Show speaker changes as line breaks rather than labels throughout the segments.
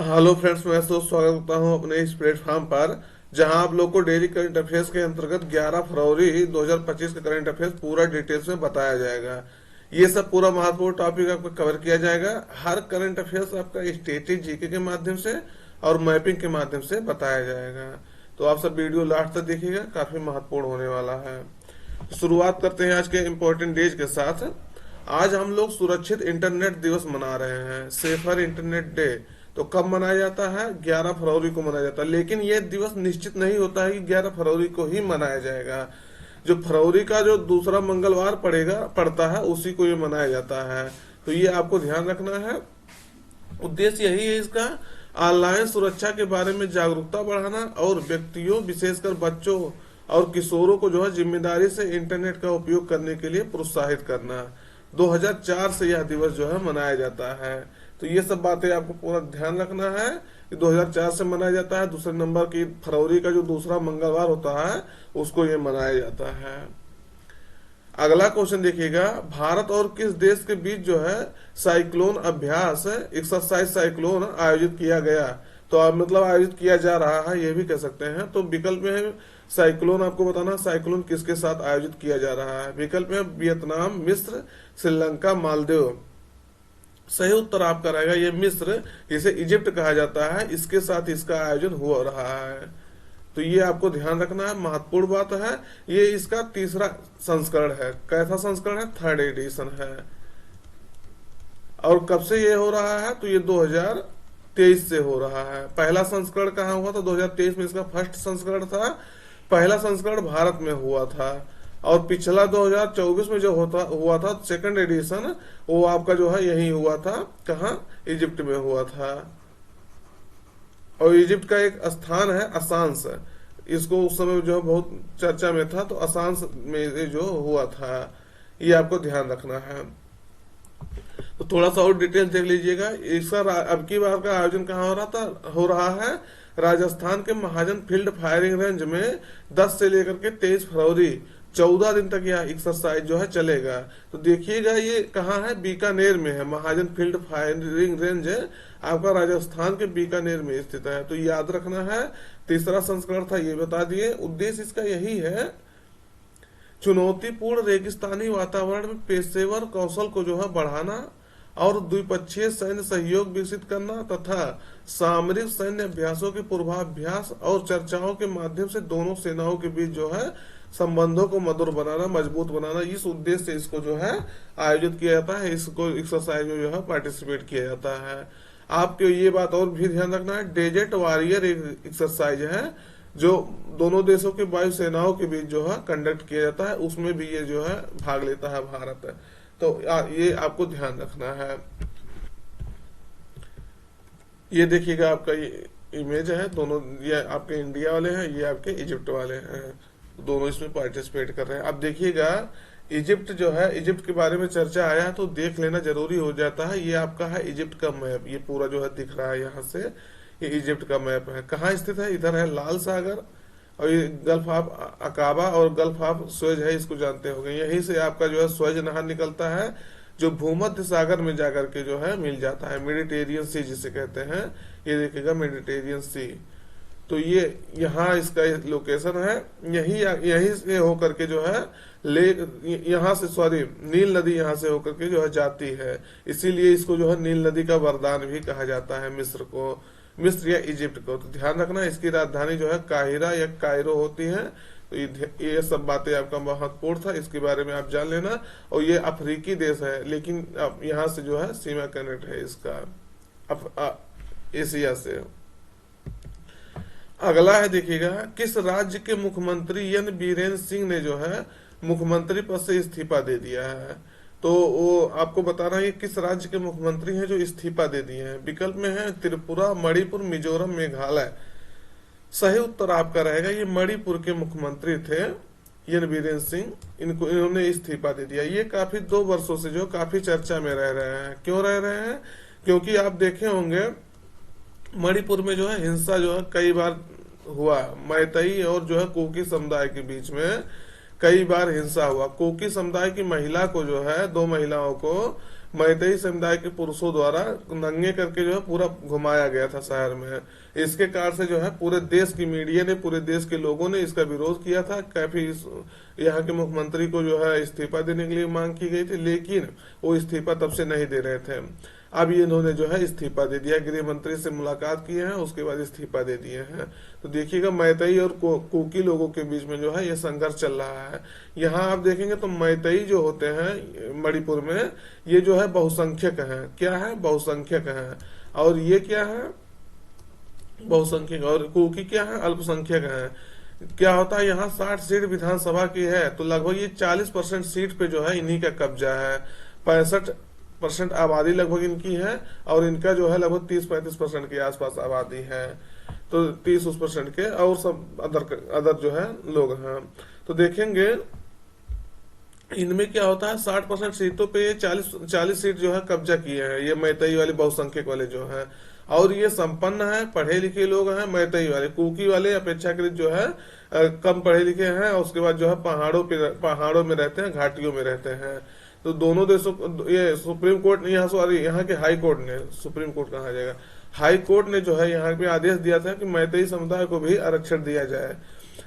Hello friends, मैं तो स्वागत करता हूं अपने इस प्लेटफॉर्म पर जहां आप लोग को डेली करंट अफेयर्स के अंतर्गत 11 फरवरी 2025 का करंट अफेयर्स पूरा डिटेल्स में बताया जाएगा। ये सब पूरा महत्वपूर्ण टॉपिक आपको कवर किया जाएगा। हर करंट अफेयर्स आपका स्टेटिक जीके के माध्यम से और मैपिंग के माध्यम से बताया जाएगा। तो आप सब वीडियो लास्ट तक देखिएगा, काफी महत्वपूर्ण होने वाला है। शुरुआत करते हैं आज के इम्पोर्टेंट डेज के साथ। आज हम लोग सुरक्षित इंटरनेट दिवस मना रहे हैं, सेफर इंटरनेट डे। तो कब मनाया जाता है? 11 फरवरी को मनाया जाता है, लेकिन यह दिवस निश्चित नहीं होता है कि 11 फरवरी को ही मनाया जाएगा। जो फरवरी का जो दूसरा मंगलवार पड़ता है उसी को ये मनाया जाता है। तो ये आपको ध्यान रखना है। उद्देश्य यही है इसका, ऑनलाइन सुरक्षा के बारे में जागरूकता बढ़ाना और व्यक्तियों विशेषकर बच्चों और किशोरों को जो है जिम्मेदारी से इंटरनेट का उपयोग करने के लिए प्रोत्साहित करना। 2004 से यह दिवस जो है मनाया जाता है। तो ये सब बातें आपको पूरा ध्यान रखना है कि 2004 से मनाया जाता है। दूसरे नंबर की फरवरी का जो दूसरा मंगलवार होता है उसको ये मनाया जाता है। अगला क्वेश्चन देखिएगा, भारत और किस देश के बीच जो है साइक्लोन अभ्यास एक्सरसाइज साइक्लोन आयोजित किया गया? तो अब मतलब आयोजित किया जा रहा है ये भी कह सकते हैं। तो विकल्प में है साइक्लोन, आपको बताना साइक्लोन किसके साथ आयोजित किया जा रहा है। विकल्प में वियतनाम, मिस्र, श्रीलंका, मालदीव। सही उत्तर आपका रहेगा ये मिस्र, इसे इजिप्ट कहा जाता है, इसके साथ इसका आयोजन हो रहा है। तो ये आपको ध्यान रखना है, महत्वपूर्ण बात है। ये इसका तीसरा संस्करण है। कैसा संस्करण है? थर्ड एडिशन है। और कब से ये हो रहा है? तो ये 2023 से हो रहा है। पहला संस्करण कहाँ हुआ था? 2023 में इसका फर्स्ट संस्करण था। पहला संस्करण भारत में हुआ था। और पिछला 2024 में जो हुआ था सेकंड एडिशन, वो आपका जो है यही हुआ था। कहाँ? इजिप्ट में हुआ था। और इजिप्ट का एक स्थान है असांस, इसको उस समय जो बहुत चर्चा में था, तो असांस में जो हुआ था, ये आपको ध्यान रखना है। तो थोड़ा सा और डिटेल देख लीजिएगा। इसका अब की बार का आयोजन कहाँ हो रहा है? राजस्थान के महाजन फील्ड फायरिंग रेंज में 10 से लेकर के 23 फरवरी 14 दिन तक यह एक्सरसाइज जो है चलेगा। तो देखिएगा ये कहाँ है? बीकानेर में है। महाजन फील्ड फायरिंग रेंज आपका राजस्थान के बीकानेर में स्थित है। तो याद रखना है। तीसरा संस्करण था ये बता दिए। उद्देश्य इसका यही है, चुनौतीपूर्ण रेगिस्तानी वातावरण में पेशेवर कौशल को जो है बढ़ाना और द्विपक्षीय सैन्य सहयोग विकसित करना तथा सामरिक सैन्य अभ्यासों के पूर्वाभ्यास और चर्चाओं के माध्यम से दोनों सेनाओं के बीच जो है संबंधों को मधुर बनाना, मजबूत बनाना, इस उद्देश्य से इसको जो है आयोजित किया जाता है। इसको एक्सरसाइज में जो है पार्टिसिपेट किया जाता है। आपको ये बात और भी ध्यान रखना है, डेजर्ट वॉरियर एक एक्सरसाइज है जो दोनों देशों की वायु सेनाओं के बीच जो है कंडक्ट किया जाता है, उसमें भी ये जो है भाग लेता है भारत। तो ये आपको ध्यान रखना है। ये देखिएगा आपका ये इमेज है, दोनों ये आपके इंडिया वाले हैं, ये आपके इजिप्ट वाले हैं, दोनों इसमें पार्टिसिपेट कर रहे हैं। अब देखिएगा इजिप्ट जो है, इजिप्ट के बारे में चर्चा आया तो देख लेना जरूरी हो जाता है। ये आपका है इजिप्ट का मैप, ये पूरा जो है दिख रहा है यहाँ से, ये इजिप्ट का मैप है। कहाँ स्थित है? इधर है लाल सागर और ये गल्फ ऑफ अकाबा और गल्फ ऑफ स्वेज है, इसको जानते होंगे। यहीं से आपका जो है स्वेज नहर निकलता है जो भूमध्य सागर में जाकर के जो है मिल जाता है, मेडिटेरियन सी जिसे कहते हैं। ये देखिएगा मेडिटेरियन सी। तो ये यहाँ इसका लोकेशन है, यहीं से होकर के जो है यहाँ से नील नदी यहाँ से होकर के जो है जाती है। इसीलिए इसको जो है नील नदी का वरदान भी कहा जाता है मिस्र या इजिप्ट को। तो ध्यान रखना, इसकी राजधानी जो है काहिरा या कायरो होती है। तो ये सब बातें आपका महत्वपूर्ण था, इसके बारे में आप जान लेना। और ये अफ्रीकी देश है, लेकिन यहाँ से जो है सीमा कनेक्ट है इसका एशिया से। अगला है देखिएगा, किस राज्य के मुख्यमंत्री एन बीरेन सिंह ने जो है मुख्यमंत्री पद से इस्तीफा दे दिया है? तो वो आपको बताना है किस राज्य के मुख्यमंत्री हैं जो इस्तीफा दे दिए हैं। विकल्प में है त्रिपुरा, मणिपुर, मिजोरम, मेघालय। सही उत्तर आपका रहेगा ये मणिपुर के मुख्यमंत्री थे एन बीरेन सिंह, इन्होंने इस्तीफा दे दिया। ये काफी 2 वर्षों से जो काफी चर्चा में रह रहे हैं। क्यों रह रहे हैं? क्योंकि आप देखे होंगे मणिपुर में जो है हिंसा जो है कई बार हुआ, मैतई और जो है कुकी समुदाय के बीच में कई बार हिंसा हुआ। कुकी समुदाय की महिला को जो है 2 महिलाओं को मैतेई समुदाय के पुरुषों द्वारा नंगे करके जो है पूरा घुमाया गया था शहर में। इसके कारण से जो है पूरे देश की मीडिया ने, पूरे देश के लोगों ने इसका विरोध किया था। काफी यहाँ के मुख्यमंत्री को जो है इस्तीफा देने के लिए मांग की गई थी, लेकिन वो इस्तीफा तब से नहीं दे रहे थे। अब ये इन्होंने जो है इस्तीफा दे दिया, गृह मंत्री से मुलाकात किए हैं, उसके बाद इस्तीफा दे दिए हैं। तो देखिएगा मैतेई और कुकी लोगों के बीच में जो है ये संघर्ष चल रहा है। यहाँ आप देखेंगे तो मैतेई जो होते हैं मणिपुर में, ये जो है बहुसंख्यक हैं। क्या है? बहुसंख्यक हैं। और ये क्या है? बहुसंख्यक। और कुकी क्या है? अल्पसंख्यक हैं। क्या होता है, यहाँ 60 सीट विधानसभा की है, तो लगभग ये 40% सीट पे जो है इन्हीं का कब्जा है। 65% आबादी लगभग इनकी है, और इनका जो है लगभग 30-35% के आसपास आबादी है। तो 30% के, और सब अदर जो है लोग हैं। तो देखेंगे इनमें क्या होता है, 60% सीटों पे ये 40 सीट जो है कब्जा किए हैं, ये मैतेई वाले बहुसंख्यक वाले जो हैं। और ये संपन्न है, पढ़े लिखे लोग हैं मैतेई वाले। कुकी वाले अपेक्षाकृत जो है कम पढ़े लिखे हैं, और उसके बाद जो है पहाड़ों में रहते हैं, घाटियों में रहते हैं। तो दोनों देशों, ये सुप्रीम कोर्ट ने यहाँ के हाई कोर्ट ने, सुप्रीम कोर्ट कहा जाएगा, हाई कोर्ट ने जो है यहाँ पे आदेश दिया था कि मैतेई समुदाय को भी आरक्षण दिया जाए,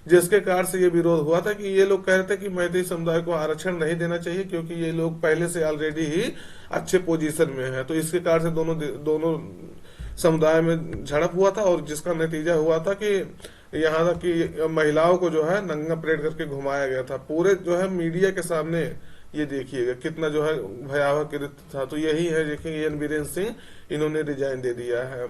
जिसके कारण से ये विरोध हुआ था कि ये लोग कह रहे थे कि मैतेई समुदाय को आरक्षण नहीं देना चाहिए, क्योंकि ये लोग पहले से ऑलरेडी ही अच्छे पोजीशन में है। तो इसके कारण से दोनों समुदाय में झड़प हुआ था, और जिसका नतीजा हुआ था कि यहाँ तक कि महिलाओं को जो है नंगा परेड करके घुमाया गया था पूरे जो है मीडिया के सामने। ये देखिएगा कितना जो है भयावह कृत्य था। तो यही है, देखिए एन बीरेन सिंह, इन्होंने रिजाइन दे दिया है।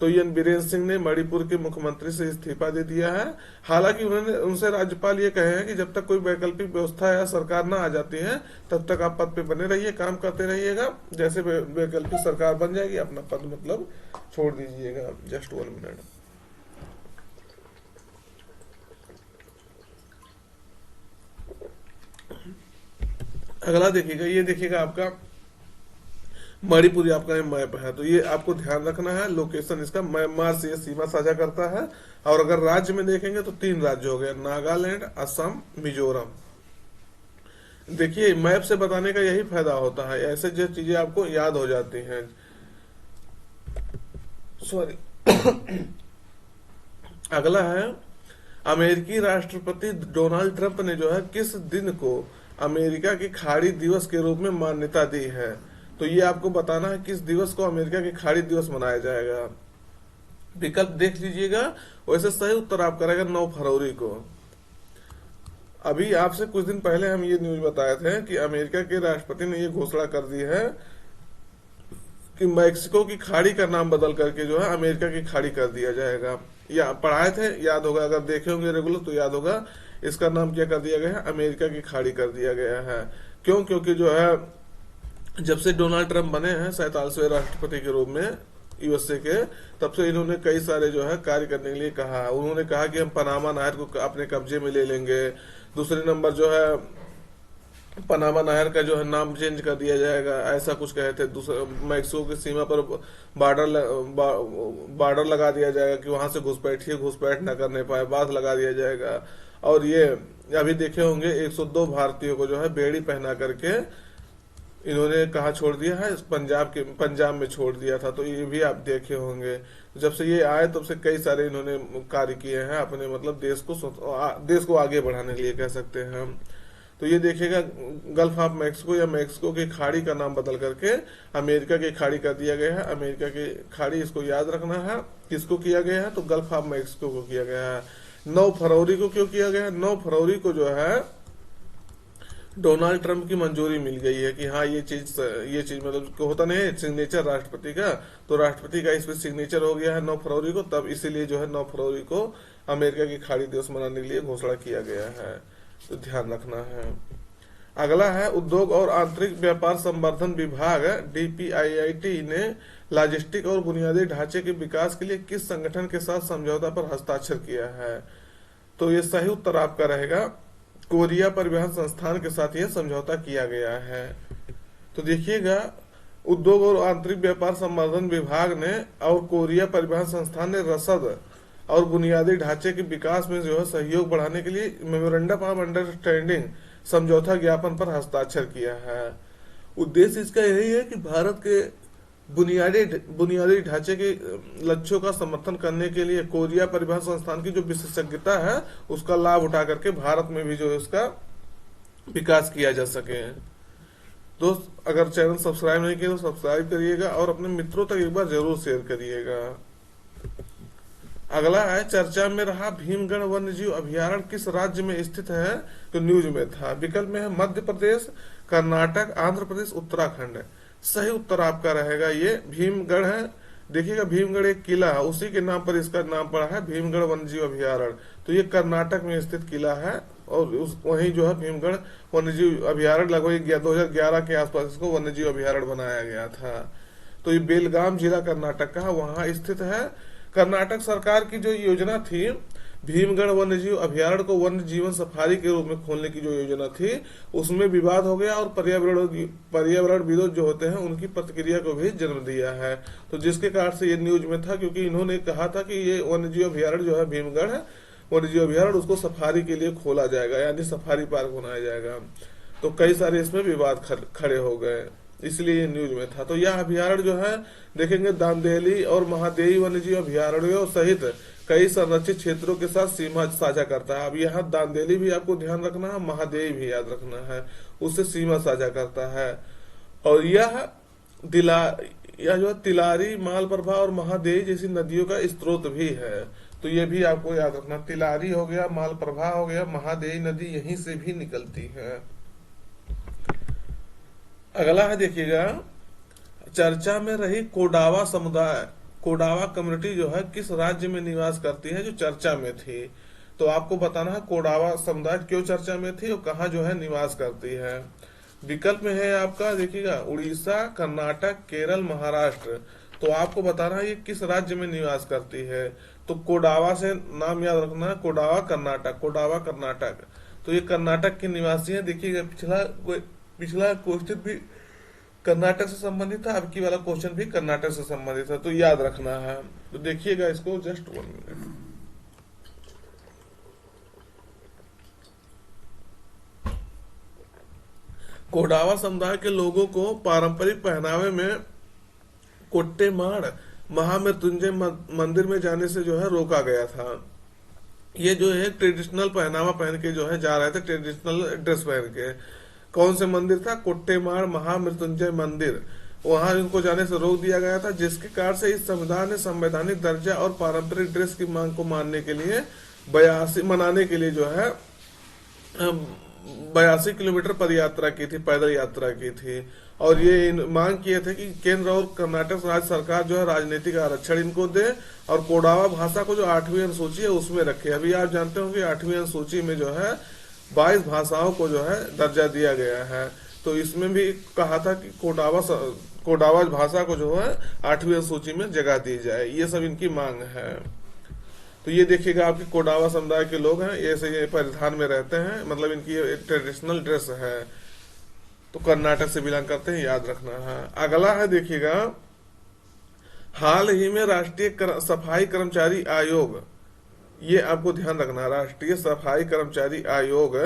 तो एन बीरेन सिंह ने मणिपुर के मुख्यमंत्री से इस्तीफा दे दिया है। हालांकि उन्होंने उनसे राज्यपाल ये कहे हैं कि जब तक कोई वैकल्पिक व्यवस्था या सरकार ना आ जाती है, तब तक आप पद पे बने रहिए, काम करते रहिएगा। जैसे वैकल्पिक सरकार बन जाएगी, अपना पद मतलब छोड़ दीजिएगा। Just 1 minute. अगला देखिएगा, ये देखिएगा आपका मणिपुर आपका मैप है। तो ये आपको ध्यान रखना है, लोकेशन इसका म्यांमार से ये सीमा साझा करता है। और अगर राज्य में देखेंगे तो 3 राज्य हो गए, नागालैंड, असम, मिजोरम। देखिए मैप से बताने का यही फायदा होता है, ऐसे जो चीजें आपको याद हो जाती हैं। सॉरी। अगला है, अमेरिकी राष्ट्रपति डोनाल्ड ट्रंप ने जो है किस दिन को अमेरिका की खाड़ी दिवस के रूप में मान्यता दी है। तो ये आपको बताना है किस दिवस को अमेरिका की खाड़ी दिवस मनाया जाएगा। विकल्प देख लीजिएगा। वैसे सही उत्तर आपका रहेगा 9 फरवरी को। अभी आपसे कुछ दिन पहले हम ये न्यूज बताए थे कि अमेरिका के राष्ट्रपति ने ये घोषणा कर दी है कि मैक्सिको की खाड़ी का नाम बदल करके जो है अमेरिका की खाड़ी कर दिया जाएगा। या पढ़ाए थे, याद होगा, अगर देखे होंगे रेगुलर तो याद होगा। इसका नाम क्या कर दिया गया है, अमेरिका की खाड़ी कर दिया गया है। क्यों? क्योंकि जो है जब से डोनाल्ड ट्रंप बने हैं 47वें राष्ट्रपति के रूप में यूएसए के, तब से इन्होंने कई सारे जो है कार्य करने के लिए कहा। उन्होंने कहा कि हम पनामा नहर को अपने कब्जे में ले लेंगे। दूसरे नंबर जो है पनामा नहर का जो है नाम चेंज कर दिया जाएगा, ऐसा कुछ कहे थे। दूसरे मैक्सिको की सीमा पर बार्डर लगा दिया जाएगा कि वहां से घुसपैठ न करने पाए, बाध लगा दिया जाएगा। और ये अभी देखे होंगे 102 भारतीयों को जो है बेड़ी पहना करके इन्होंने कहा छोड़ दिया है, पंजाब में छोड़ दिया था। तो ये भी आप देखे होंगे। जब से ये आए तब से कई सारे इन्होंने कार्य किए हैं अपने, मतलब देश को आगे बढ़ाने के लिए कह सकते हैं हम। तो ये देखिएगा गल्फ ऑफ मैक्सिको या मैक्सिको की खाड़ी का नाम बदल करके अमेरिका की खाड़ी कर दिया गया है। अमेरिका की खाड़ी, इसको याद रखना है। किसको किया गया है? तो गल्फ ऑफ मैक्सिको को किया गया है। 9 फरवरी को क्यों किया गया है? 9 फरवरी को जो है डोनाल्ड ट्रंप की मंजूरी मिल गई है कि हाँ ये चीज मतलब होता नहीं है सिग्नेचर राष्ट्रपति का, तो राष्ट्रपति का इस पे सिग्नेचर हो गया है 9 फरवरी को। तब इसीलिए जो है 9 फरवरी को अमेरिका की खाड़ी दिवस मनाने के लिए घोषणा किया गया है। तो ध्यान रखना है। अगला है, उद्योग और आंतरिक व्यापार संवर्धन विभाग DPIIT ने लॉजिस्टिक और बुनियादी ढांचे के विकास के लिए किस संगठन के साथ समझौता पर हस्ताक्षर किया है। तो ये सही उत्तर आपका रहेगा, कोरिया परिवहन संस्थान के साथ यह समझौता किया गया है। तो देखिएगा उद्योग और आंतरिक व्यापार संवर्धन विभाग ने और कोरिया परिवहन संस्थान ने रसद और बुनियादी ढांचे के विकास में जो है सहयोग बढ़ाने के लिए मेमोरेंडम ऑफ अंडरस्टैंडिंग समझौता ज्ञापन पर हस्ताक्षर किया है। उद्देश्य इसका यही है कि भारत के बुनियादी बुनियादी ढांचे के लक्ष्यों का समर्थन करने के लिए कोरिया परिवहन संस्थान की जो विशेषज्ञता है उसका लाभ उठा करके भारत में भी जो है उसका विकास किया जा सके। दोस्त अगर चैनल सब्सक्राइब नहीं किया तो सब्सक्राइब करिएगा और अपने मित्रों तक एक बार जरूर शेयर करिएगा। अगला है, चर्चा में रहा भीमगढ़ वन्यजीव अभयारण्य किस राज्य में स्थित है, तो न्यूज में था। विकल्प में है मध्य प्रदेश, कर्नाटक, आंध्र प्रदेश, उत्तराखंड। सही उत्तर आपका रहेगा ये भीमगढ़ है। देखिएगा भीमगढ़ एक किला है, उसी के नाम पर इसका नाम पड़ा है भीमगढ़ वन्यजीव अभयारण्य। तो ये कर्नाटक में स्थित किला है और वहीं जो है भीमगढ़ वन्यजीव अभयारण्य लगभग 2011 के आसपास इसको वन्यजीव अभयारण्य बनाया गया था। तो ये बेलगाम जिला कर्नाटक का है, वहां स्थित है। कर्नाटक सरकार की जो योजना थी भीमगढ़ वन्यजीव अभयारण्य को वन्य जीवन सफारी के रूप में खोलने की जो योजना थी उसमें विवाद हो गया और पर्यावरणविदों जो होते हैं उनकी प्रतिक्रिया को भी जन्म दिया है। तो जिसके कारण से ये न्यूज में था, क्योंकि इन्होंने कहा था कि ये वन्यजीव अभयारण्य जो है भीमगढ़ है वन्यजीव अभयारण्य उसको सफारी के लिए खोला जाएगा, यानी सफारी पार्क बनाया जाएगा। तो कई सारे इसमें विवाद खड़े हो गए, इसलिए ये न्यूज में था। तो यह अभयारण्य जो है देखेंगे दांदेली और महादेवी वन्यजीव अभयारण्यों सहित कई संरक्षित क्षेत्रों के साथ सीमा साझा करता है। अब यहाँ दांदेली भी आपको ध्यान रखना है, महादेवी भी याद रखना है, उससे सीमा साझा करता है। और यह जो तिलारी, मालप्रभा और महादेवी जैसी नदियों का स्रोत भी है। तो ये भी आपको याद रखना, तिलारी हो गया, मालप्रभा हो गया, महादेवी नदी यहीं से भी निकलती है। अगला है देखिएगा, चर्चा में रही कोडावा समुदाय, कोडावा कम्युनिटी जो है किस राज्य में निवास करती है, जो चर्चा में थी। तो आपको बताना है कोडावा समुदाय क्यों चर्चा में थी और कहाँ जो है निवास करती है। विकल्प में है आपका देखिएगा उड़ीसा, कर्नाटक, केरल, महाराष्ट्र। तो आपको बताना है ये किस राज्य में निवास करती है। तो कोडावा से नाम याद रखना है, कोडावा कर्नाटक, कोडावा कर्नाटक। तो ये कर्नाटक के निवासी है। देखिएगा पिछला क्वेश्चन भी कर्नाटक से संबंधित था, अब की वाला क्वेश्चन भी कर्नाटक से संबंधित है, तो याद रखना है। तो देखिएगा इसको जस्ट 1 मिनट। कोडावा समुदाय के लोगों को पारंपरिक पहनावे में कोट्टेमाड़ महामृत्युंजय मंदिर में जाने से जो है रोका गया था। ये जो है ट्रेडिशनल पहनावा पहन के जो है जा रहे थे, ट्रेडिशनल ड्रेस पहन के। कौन से मंदिर था, कोट्टेमाड़ महामृत्युंजय मंदिर, वहां इनको जाने से रोक दिया गया था। जिसके कारण से इस संविधान ने संवैधानिक दर्जा और पारंपरिक ड्रेस की मांग को मनाने के लिए जो है 82 किलोमीटर पद यात्रा की थी, पैदल यात्रा की थी। और ये मांग किए थे कि केंद्र और कर्नाटक राज्य सरकार जो है राजनीतिक आरक्षण इनको दे और कोडावा भाषा को जो 8वीं अनुसूची है उसमें रखे। अभी आप जानते हो कि 8वीं अनुसूची में जो है 22 भाषाओं को जो है दर्जा दिया गया है। तो इसमें भी कहा था कि कोडावा भाषा को जो है 8वीं अनुसूची में जगह दी जाए, ये सब इनकी मांग है। तो ये देखिएगा आपके कोडावा समुदाय के लोग हैं, ये परिधान में रहते हैं, मतलब इनकी ट्रेडिशनल ड्रेस है। तो कर्नाटक से बिलोंग करते हैं, याद रखना है। अगला है देखिएगा, हाल ही में राष्ट्रीय सफाई कर्मचारी आयोग, ये आपको ध्यान रखना, राष्ट्रीय सफाई कर्मचारी आयोग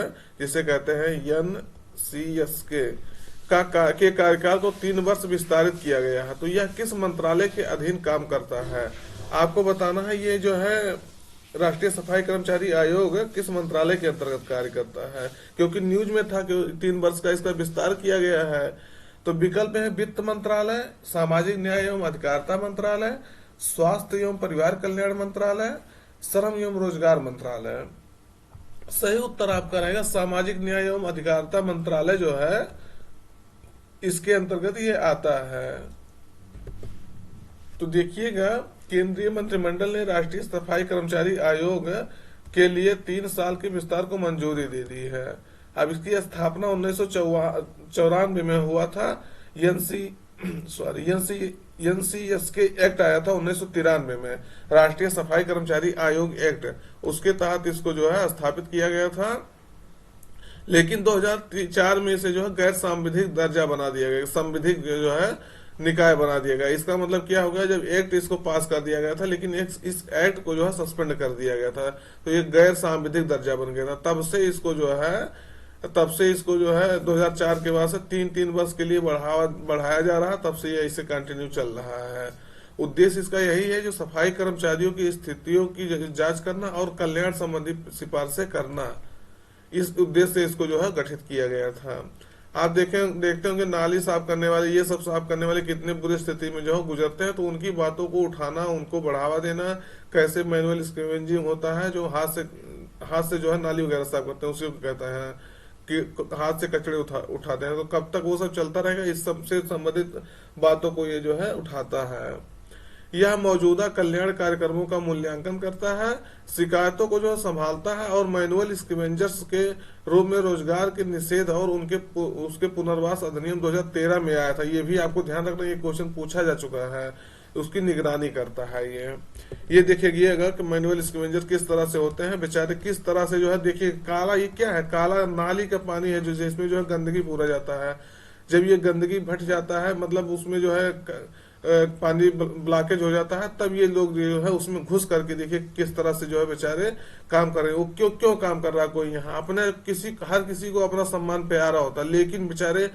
जिसे कहते हैं NCSK के कार्यकाल को 3 वर्ष विस्तारित किया गया है। तो यह किस मंत्रालय के अधीन काम करता है, आपको बताना है। ये जो है राष्ट्रीय सफाई कर्मचारी आयोग किस मंत्रालय के अंतर्गत कार्य करता है, क्योंकि न्यूज में था कि 3 वर्ष का इसका विस्तार किया गया है। तो विकल्प है वित्त मंत्रालय, सामाजिक न्याय एवं अधिकारिता मंत्रालय, स्वास्थ्य एवं परिवार कल्याण मंत्रालय, श्रम एवं रोजगार मंत्रालय। सही उत्तर आपका रहेगा सामाजिक न्याय एवं अधिकारिता मंत्रालय जो है इसके अंतर्गत ये आता है। तो देखिएगा केंद्रीय मंत्रिमंडल ने राष्ट्रीय सफाई कर्मचारी आयोग के लिए 3 साल के विस्तार को मंजूरी दे दी है। अब इसकी स्थापना 1994 में हुआ था। NCSK एक्ट आया था 1993 में, राष्ट्रीय सफाई कर्मचारी आयोग एक्ट, उसके तहत इसको जो है स्थापित किया गया था। लेकिन 2004 में इसे जो है गैर संवैधानिक दर्जा बना दिया गया, संवैधानिक जो है निकाय बना दिया गया। इसका मतलब क्या हो गया, जब एक्ट इसको पास कर दिया गया था लेकिन इस एक्ट को जो है सस्पेंड कर दिया गया था, तो ये गैर संवैधानिक दर्जा बन गया था। तब से इसको जो है तब से इसको जो है 2004 के बाद से 3-3 वर्ष के लिए बढ़ाया जा रहा है, तब से ये ऐसे कंटिन्यू चल रहा है। उद्देश्य इसका यही है, जो सफाई कर्मचारियों की स्थितियों की जांच करना और कल्याण संबंधी सिफारिशें करना, इस उद्देश्य से इसको जो है गठित किया गया था। आप देखते होंगे नाली साफ करने वाले, ये सब साफ करने वाले कितने बुरी स्थिति में जो है गुजरते हैं, तो उनकी बातों को उठाना, उनको बढ़ावा देना, कैसे मैनुअल स्क्वेंजिंग होता है, जो हाथ से जो है नाली वगैरह साफ करते हैं, उसी को कहता है कि हाथ से कचरे उठाते हैं। तो कब तक वो सब चलता रहेगा, इस सब से संबंधित बातों को ये जो है उठाता है। यह मौजूदा कल्याण कार्यक्रमों का मूल्यांकन करता है, शिकायतों को जो संभालता है और मैनुअल स्कैवेंजर्स के रूप में रोजगार के निषेध और उसके पुनर्वास अधिनियम 2013 में आया था। ये भी आपको ध्यान रखना, ये क्वेश्चन पूछा जा चुका है। उसकी निगरानी करता है ये देखिएगा कि मैनुअल स्कैवेंजर किस तरह से होते हैं, बेचारे किस तरह से जो है, देखिए काला, ये क्या है, काला नाली का पानी है जो जिसमें जो है गंदगी पूरा जाता है। जब ये गंदगी भट जाता है, मतलब उसमें जो है पानी ब्लॉकेज हो जाता है, तब ये लोग जो है उसमें घुस करके देखिए किस तरह से जो है बेचारे काम कर रहे हैं। वो क्यों काम कर रहा है, कोई यहाँ अपने हर किसी को अपना सम्मान प्यारा होता है, लेकिन बेचारे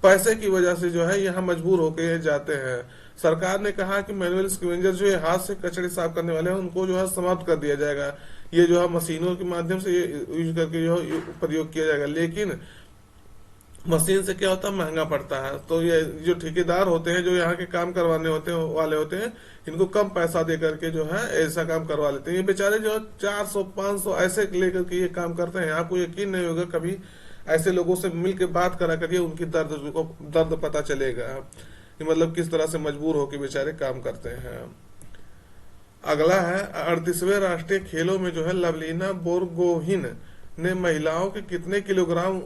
पैसे की वजह से जो है यहाँ मजबूर होके जाते हैं। सरकार ने कहा कि मैनुअल स्कैवेंजर जो है हाथ से कचरे साफ करने वाले हैं, उनको जो है समाप्त कर दिया जाएगा। ये जो है मशीनों के माध्यम से ये यूज करके जो है प्रयोग किया जाएगा, लेकिन मशीन से क्या होता है, महंगा पड़ता है। तो ये जो ठेकेदार होते हैं, जो यहाँ के काम करवाने वाले होते हैं, इनको कम पैसा दे करके जो है ऐसा काम करवा लेते हैं। ये बेचारे जो 400-500 ऐसे लेकर के ये काम करते हैं। आपको यकीन नहीं होगा, कभी ऐसे लोगों से मिल के बात करा करिए, उनकी दर्द पता चलेगा कि मतलब किस तरह से मजबूर होकर बेचारे काम करते हैं। अगला है 38वें राष्ट्रीय खेलों में जो है लवलीना बोरगोहिन ने महिलाओं के कितने किलोग्राम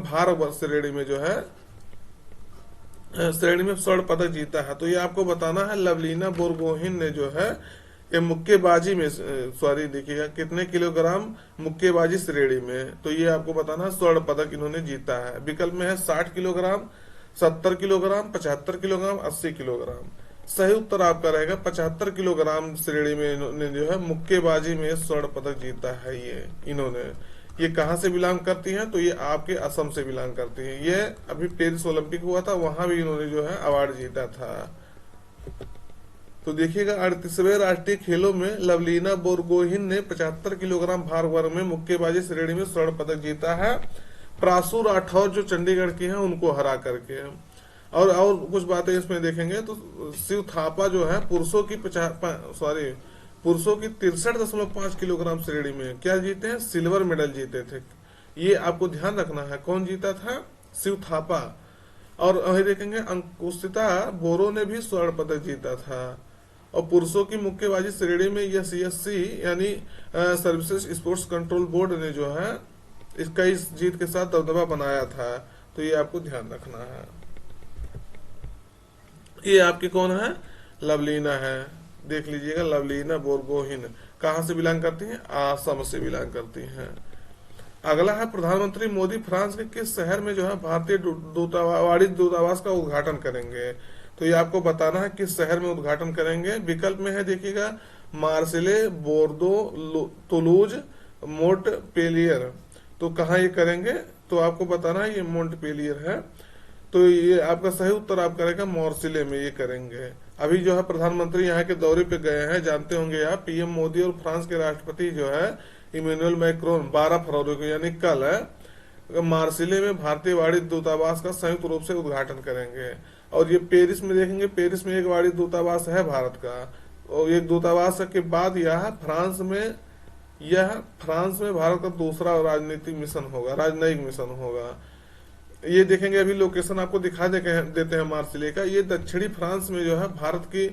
भार श्रेणी में जो है स्वर्ण पदक जीता है। तो ये आपको बताना है, लवलीना बोरगोहिन ने जो है ये मुक्केबाजी में, देखिएगा कितने किलोग्राम मुक्केबाजी श्रेणी में, तो ये आपको बताना है स्वर्ण पदक इन्होंने जीता है। विकल्प में है 60 किलोग्राम, 70 किलोग्राम, 75 किलोग्राम, 80 किलोग्राम। सही उत्तर आपका रहेगा 75 किलोग्राम श्रेणी में इन्होंने जो है मुक्केबाजी में स्वर्ण पदक जीता है। ये कहाँ से बिलोंग करती हैं, तो ये आपके असम से बिलोंग करती हैं। ये अभी पेरिस ओलंपिक हुआ था, वहां भी इन्होंने जो है अवार्ड जीता था। तो देखिएगा 38वें राष्ट्रीय खेलों में लवलीना बोरगोहिन ने 75 किलोग्राम भार वर्ग में मुक्केबाजी श्रेणी में स्वर्ण पदक जीता है, प्रासू राठौर जो चंडीगढ़ की हैं उनको हरा करके। और कुछ बातें इसमें देखेंगे तो शिव थापा जो है पुरुषों की 63.5 किलोग्राम श्रेणी में क्या जीते हैं, सिल्वर मेडल जीते थे। ये आपको ध्यान रखना है, कौन जीता था, शिव थापा। और वही देखेंगे अंकुशिता बोरो ने भी स्वर्ण पदक जीता था। और पुरुषों की मुक्केबाजी श्रेणी में यह CSC यानी सर्विसेज स्पोर्ट्स कंट्रोल बोर्ड ने जो है इसका इस जीत के साथ दबदबा बनाया था। तो ये आपको ध्यान रखना है। ये आपकी कौन है, लवलीना है, देख लीजिएगा लवलीना बोरगोहिन कहां से बिलोंग करती हैं, आसाम से बिलोंग करती हैं। अगला है प्रधानमंत्री मोदी फ्रांस के किस शहर में जो है भारतीय वाणिज्य दूतावास का उद्घाटन करेंगे। तो ये आपको बताना है किस शहर में उद्घाटन करेंगे। विकल्प में है देखिएगा मार्सेले, बोर्दो, तुलूज, मोंटपेलियर। तो कहाँ ये करेंगे, तो आपको बताना है ये मोंटपेलियर है। तो ये आपका सही उत्तर आप करेगा मार्सेले में ये करेंगे। अभी जो है प्रधानमंत्री यहाँ के दौरे पे गए हैं, जानते होंगे आप, पीएम मोदी और फ्रांस के राष्ट्रपति जो है इमैनुअल मैक्रोन 12 फरवरी को यानी कल है मार्सिले में भारतीय वाणिज्य दूतावास का संयुक्त रूप से उद्घाटन करेंगे। और ये पेरिस में देखेंगे, पेरिस में एक वाणिज्य दूतावास है भारत का, और एक दूतावास के बाद यह फ्रांस में भारत का दूसरा राजनीतिक मिशन होगा, राजनयिक मिशन होगा। ये देखेंगे, अभी लोकेशन आपको दिखा देते हैं मार्सिले का। ये दक्षिणी फ्रांस में जो है भारत की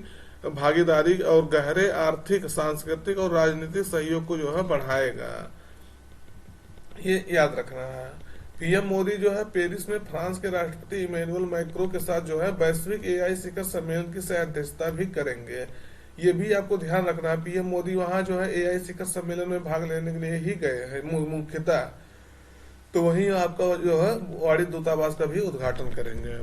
भागीदारी और गहरे आर्थिक, सांस्कृतिक और राजनीतिक सहयोग को जो है बढ़ाएगा, ये याद रखना है। पीएम मोदी जो है पेरिस में फ्रांस के राष्ट्रपति इमैनुअल मैक्रों के साथ जो है वैश्विक AI शिखर सम्मेलन की सह अध्यक्षता भी करेंगे। ये भी आपको ध्यान रखना है, पीएम मोदी वहां जो है AI शिखर सम्मेलन में भाग लेने के लिए ही गए हैं मुख्यतः। तो वहीं आपका जो है वाणिज्य दूतावास का भी उद्घाटन करेंगे।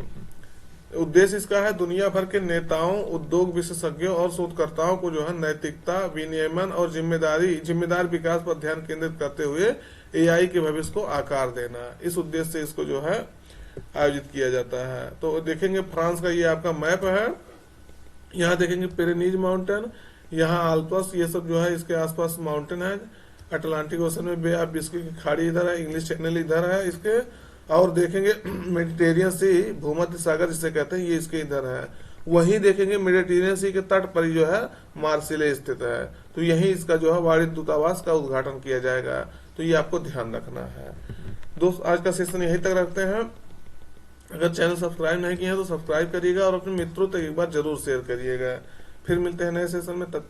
उद्देश्य इसका है दुनिया भर के नेताओं, उद्योग विशेषज्ञों और शोधकर्ताओं को जो है नैतिकता, विनियमन और जिम्मेदार विकास पर ध्यान केंद्रित करते हुए एआई के भविष्य को आकार देना, इस उद्देश्य से इसको जो है आयोजित किया जाता है। तो देखेंगे फ्रांस का ये आपका मैप है, यहाँ देखेंगे पिरेनीज माउंटेन, यहाँ आल्प्स, ये सब जो है इसके आसपास माउंटेन है। अटलांटिक ओशन में बे ऑफ बिस्किट की खाड़ी इधर है, इंग्लिश चैनल इधर है इसके, और देखेंगे मेडिटेरियन सी, भूमध्य सागर जिसे कहते हैं, ये इसके इधर है। वहीं देखेंगे मेडिटेरियन सी के तट पर जो है मार्सिले स्थित है, तो यहीं इसका जो है वाणिज्य दूतावास का उद्घाटन किया जाएगा। तो ये आपको ध्यान रखना है। दोस्त आज का सेशन यहीं तक रखते हैं। अगर चैनल सब्सक्राइब नहीं किया है तो सब्सक्राइब करिएगा और अपने मित्रों तक एक बार जरूर शेयर करिएगा। फिर मिलते हैं नए सेशन में, तब